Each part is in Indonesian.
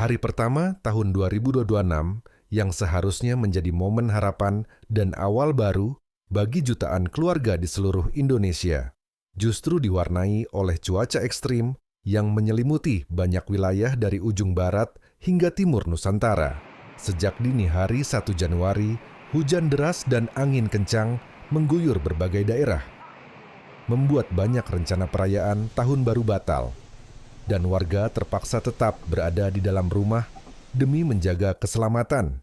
Hari pertama tahun 2026 yang seharusnya menjadi momen harapan dan awal baru bagi jutaan keluarga di seluruh Indonesia, justru diwarnai oleh cuaca ekstrim yang menyelimuti banyak wilayah dari ujung barat hingga timur Nusantara. Sejak dini hari 1 Januari, hujan deras dan angin kencang mengguyur berbagai daerah, membuat banyak rencana perayaan Tahun Baru batal, dan warga terpaksa tetap berada di dalam rumah demi menjaga keselamatan.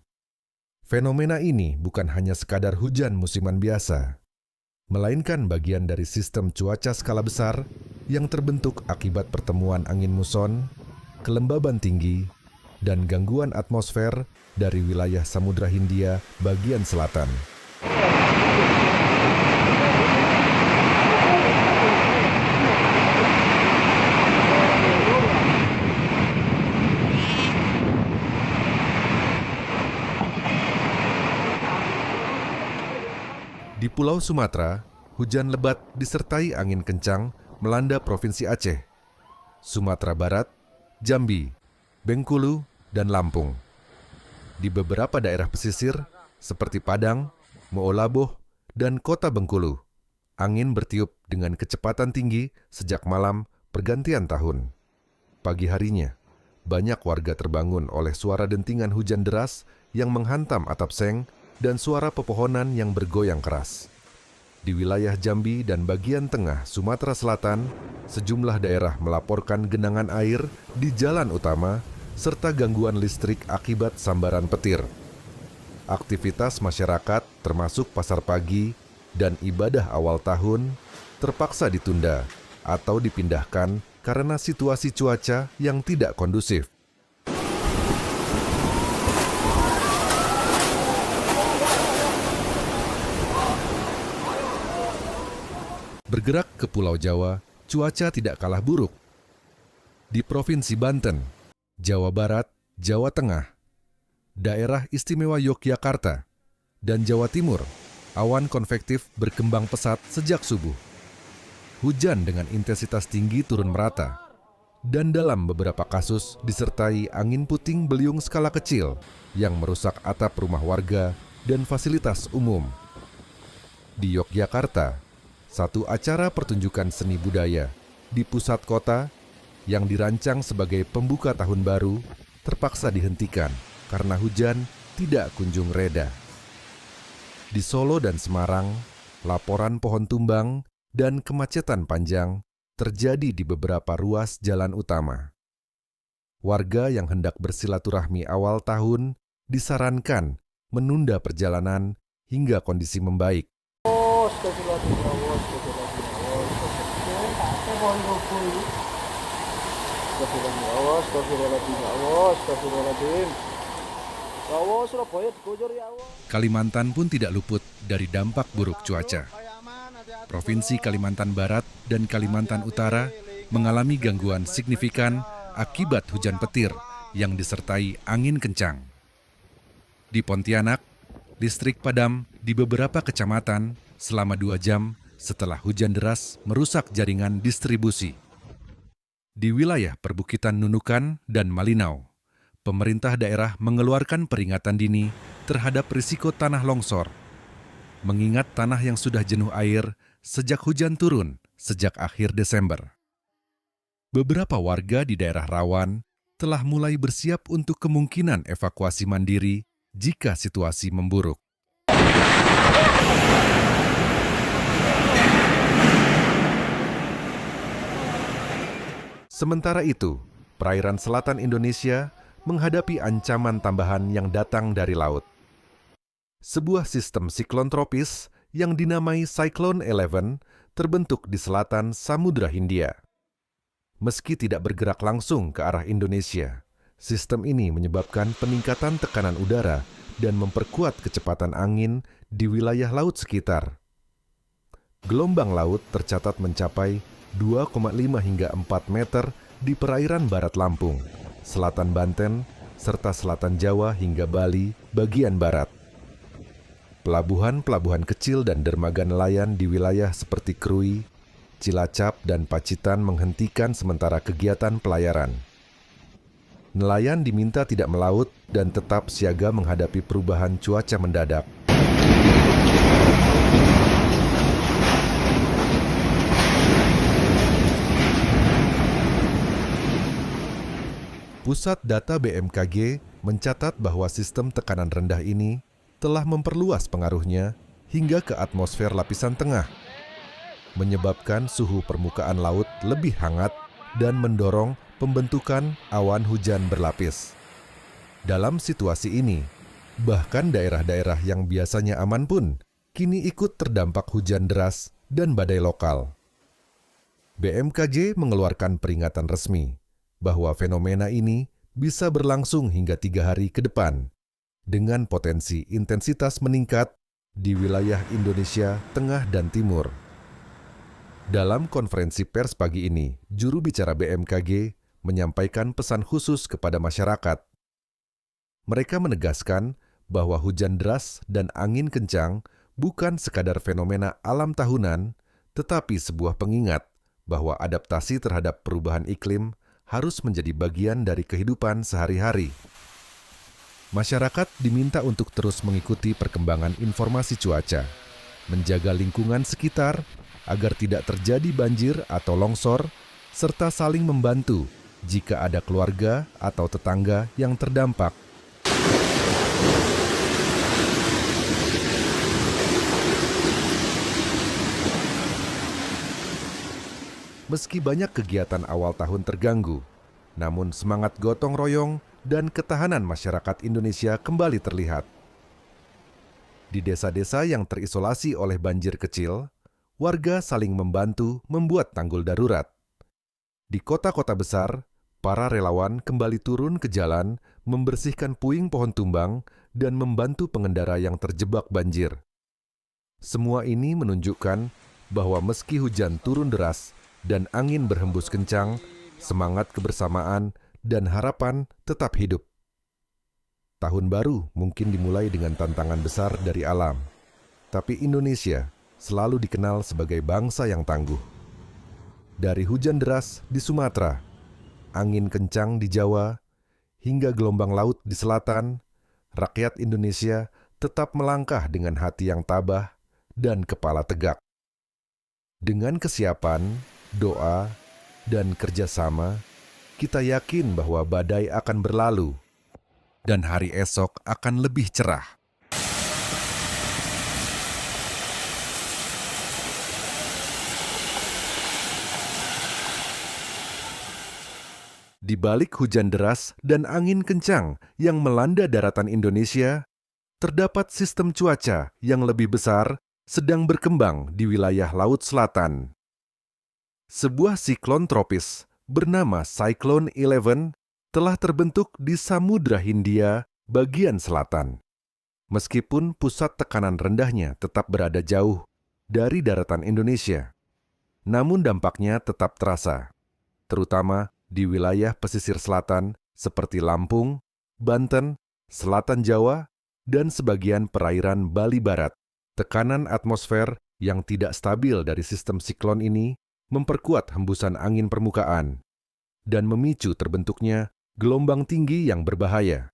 Fenomena ini bukan hanya sekadar hujan musiman biasa, melainkan bagian dari sistem cuaca skala besar yang terbentuk akibat pertemuan angin muson, kelembaban tinggi, dan gangguan atmosfer dari wilayah Samudra Hindia bagian selatan. Di Pulau Sumatera, hujan lebat disertai angin kencang melanda Provinsi Aceh, Sumatera Barat, Jambi, Bengkulu, dan Lampung. Di beberapa daerah pesisir seperti Padang, Moolaboh, dan Kota Bengkulu, angin bertiup dengan kecepatan tinggi sejak malam pergantian tahun. Pagi harinya, banyak warga terbangun oleh suara dentingan hujan deras yang menghantam atap seng dan suara pepohonan yang bergoyang keras. Di wilayah Jambi dan bagian tengah Sumatera Selatan, sejumlah daerah melaporkan genangan air di jalan utama serta gangguan listrik akibat sambaran petir. Aktivitas masyarakat termasuk pasar pagi dan ibadah awal tahun terpaksa ditunda atau dipindahkan karena situasi cuaca yang tidak kondusif. Bergerak ke Pulau Jawa, cuaca tidak kalah buruk. Di Provinsi Banten, Jawa Barat, Jawa Tengah, Daerah Istimewa Yogyakarta, dan Jawa Timur, awan konvektif berkembang pesat sejak subuh. Hujan dengan intensitas tinggi turun merata, dan dalam beberapa kasus disertai angin puting beliung skala kecil yang merusak atap rumah warga dan fasilitas umum. Di Yogyakarta, satu acara pertunjukan seni budaya di pusat kota yang dirancang sebagai pembuka tahun baru terpaksa dihentikan karena hujan tidak kunjung reda. Di Solo dan Semarang, laporan pohon tumbang dan kemacetan panjang terjadi di beberapa ruas jalan utama. Warga yang hendak bersilaturahmi awal tahun disarankan menunda perjalanan hingga kondisi membaik. Kalimantan pun tidak luput dari dampak buruk cuaca. Provinsi Kalimantan Barat dan Kalimantan Utara mengalami gangguan signifikan akibat hujan petir yang disertai angin kencang. Di Pontianak, listrik padam di beberapa kecamatan selama 2 jam setelah hujan deras merusak jaringan distribusi. Di wilayah perbukitan Nunukan dan Malinau, pemerintah daerah mengeluarkan peringatan dini terhadap risiko tanah longsor, mengingat tanah yang sudah jenuh air sejak hujan turun sejak akhir Desember. Beberapa warga di daerah rawan telah mulai bersiap untuk kemungkinan evakuasi mandiri jika situasi memburuk. Sementara itu, perairan selatan Indonesia menghadapi ancaman tambahan yang datang dari laut. Sebuah sistem siklon tropis yang dinamai Cyclone 11 terbentuk di selatan Samudra Hindia. Meski tidak bergerak langsung ke arah Indonesia, sistem ini menyebabkan peningkatan tekanan udara dan memperkuat kecepatan angin di wilayah laut sekitar. Gelombang laut tercatat mencapai 2,5 hingga 4 meter di perairan barat Lampung, selatan Banten, serta selatan Jawa hingga Bali bagian barat. Pelabuhan-pelabuhan kecil dan dermaga nelayan di wilayah seperti Krui, Cilacap, dan Pacitan menghentikan sementara kegiatan pelayaran. Nelayan diminta tidak melaut dan tetap siaga menghadapi perubahan cuaca mendadak. Pusat Data BMKG mencatat bahwa sistem tekanan rendah ini telah memperluas pengaruhnya hingga ke atmosfer lapisan tengah, menyebabkan suhu permukaan laut lebih hangat dan mendorong pembentukan awan hujan berlapis. Dalam situasi ini, bahkan daerah-daerah yang biasanya aman pun kini ikut terdampak hujan deras dan badai lokal. BMKG mengeluarkan peringatan resmi bahwa fenomena ini bisa berlangsung hingga 3 hari ke depan, dengan potensi intensitas meningkat di wilayah Indonesia Tengah dan Timur. Dalam konferensi pers pagi ini, juru bicara BMKG menyampaikan pesan khusus kepada masyarakat. Mereka menegaskan bahwa hujan deras dan angin kencang bukan sekadar fenomena alam tahunan, tetapi sebuah pengingat bahwa adaptasi terhadap perubahan iklim harus menjadi bagian dari kehidupan sehari-hari. Masyarakat diminta untuk terus mengikuti perkembangan informasi cuaca, menjaga lingkungan sekitar agar tidak terjadi banjir atau longsor, serta saling membantu jika ada keluarga atau tetangga yang terdampak. Meski banyak kegiatan awal tahun terganggu, namun semangat gotong royong dan ketahanan masyarakat Indonesia kembali terlihat. Di desa-desa yang terisolasi oleh banjir kecil, warga saling membantu membuat tanggul darurat. Di kota-kota besar, para relawan kembali turun ke jalan, membersihkan puing pohon tumbang, dan membantu pengendara yang terjebak banjir. Semua ini menunjukkan bahwa meski hujan turun deras dan angin berhembus kencang, semangat kebersamaan dan harapan tetap hidup. Tahun baru mungkin dimulai dengan tantangan besar dari alam, tapi Indonesia selalu dikenal sebagai bangsa yang tangguh. Dari hujan deras di Sumatera, angin kencang di Jawa, hingga gelombang laut di selatan, rakyat Indonesia tetap melangkah dengan hati yang tabah dan kepala tegak. Dengan kesiapan, doa, dan kerjasama, kita yakin bahwa badai akan berlalu dan hari esok akan lebih cerah. Di balik hujan deras dan angin kencang yang melanda daratan Indonesia, terdapat sistem cuaca yang lebih besar sedang berkembang di wilayah Laut Selatan. Sebuah siklon tropis bernama Cyclone 11 telah terbentuk di Samudra Hindia bagian selatan. Meskipun pusat tekanan rendahnya tetap berada jauh dari daratan Indonesia, namun dampaknya tetap terasa, terutama di wilayah pesisir selatan seperti Lampung, Banten, Selatan Jawa, dan sebagian perairan Bali Barat. Tekanan atmosfer yang tidak stabil dari sistem siklon ini memperkuat hembusan angin permukaan dan memicu terbentuknya gelombang tinggi yang berbahaya.